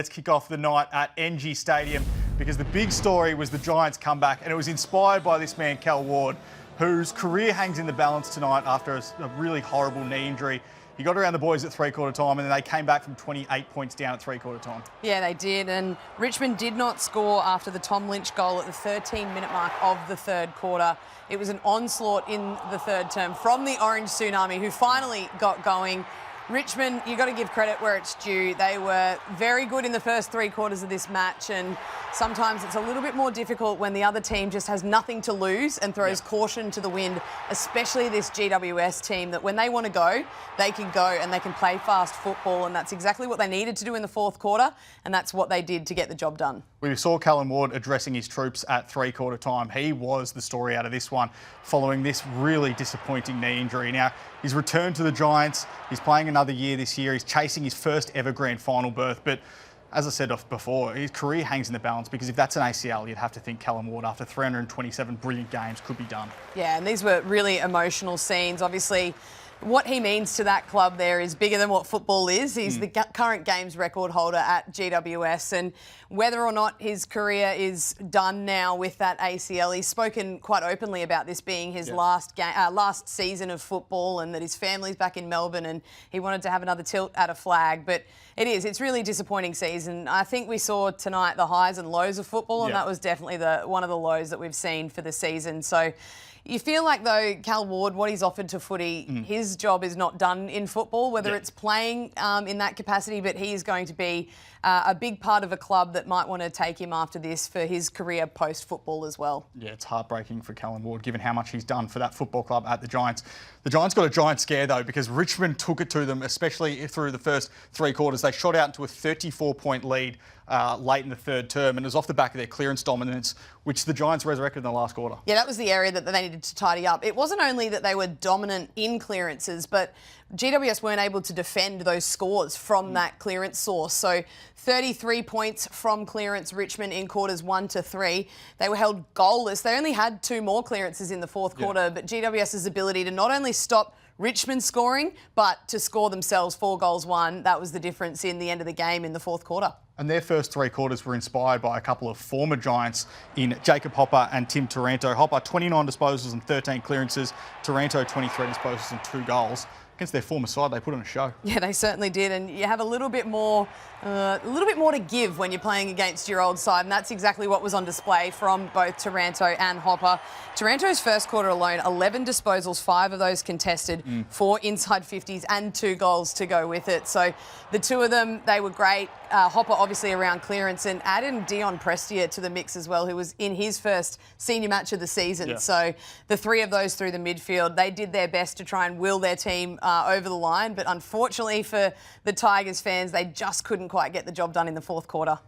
Let's kick off the night at NG Stadium because the big story was the Giants' comeback, and it was inspired by this man, Callan Ward, whose career hangs in the balance tonight after a really horrible knee injury. He got around the boys at three-quarter time, and then they came back from 28 points down at three-quarter time. Yeah, they did, and Richmond did not score after the Tom Lynch goal at the 13-minute mark of the third quarter. It was an onslaught in the third term from the Orange Tsunami, who finally got going. Richmond, you've got to give credit where it's due. They were very good in the first three quarters of this match, and sometimes it's a little bit more difficult when the other team just has nothing to lose and throws caution to the wind, especially this GWS team, that when they want to go, they can go and they can play fast football, and that's exactly what they needed to do in the fourth quarter, and that's what they did to get the job done. We saw Callan Ward addressing his troops at three-quarter time. He was the story out of this one, following this really disappointing knee injury. Now, he's returned to the Giants. He's playing another year this year. He's chasing his first ever grand final berth. But as I said before, his career hangs in the balance, because if that's an ACL, you'd have to think Callan Ward, after 327 brilliant games, could be done. Yeah, and these were really emotional scenes. Obviously, what he means to that club there is bigger than what football is. He's the current games record holder at GWS, and whether or not his career is done now with that ACL, he's spoken quite openly about this being his last season of football, and that his family's back in Melbourne and he wanted to have another tilt at a flag. But it's really disappointing season. I think we saw tonight the highs and lows of football, and that was definitely one of the lows that we've seen for the season. So you feel like, though, Cal Ward, what he's offered to footy, his job is not done in football, whether it's playing in that capacity, but he is going to be a big part of a club that might want to take him after this for his career post-football as well. Yeah, it's heartbreaking for Callan Ward, given how much he's done for that football club at the Giants. The Giants got a giant scare, though, because Richmond took it to them, especially through the first three quarters. They shot out into a 34-point lead late in the third term, and it was off the back of their clearance dominance, which the Giants resurrected in the last quarter. Yeah, that was the area that they needed to tidy up. It wasn't only that they were dominant in clearances, but GWS weren't able to defend those scores from that clearance source. So 33 points from clearance, Richmond, in quarters 1 to 3. They were held goalless. They only had 2 more clearances in the fourth quarter, but GWS's ability to not only stop Richmond scoring, but to score themselves 4 goals won, that was the difference in the end of the game in the fourth quarter. And their first three quarters were inspired by a couple of former Giants in Jacob Hopper and Tim Taranto. Hopper, 29 disposals and 13 clearances. Taranto, 23 disposals and 2 goals. Against their former side, they put on a show. Yeah, they certainly did, and you have a little bit more to give when you're playing against your old side, and that's exactly what was on display from both Taranto and Hopper. Taranto's first quarter alone, 11 disposals, 5 of those contested, 4 inside 50s and 2 goals to go with it. So the two of them, they were great. Hopper obviously around clearance, and added Dion Prestia to the mix as well, who was in his first senior match of the season. So the three of those through the midfield, they did their best to try and will their team over the line, but unfortunately for the Tigers fans, they just couldn't quite get the job done in the fourth quarter.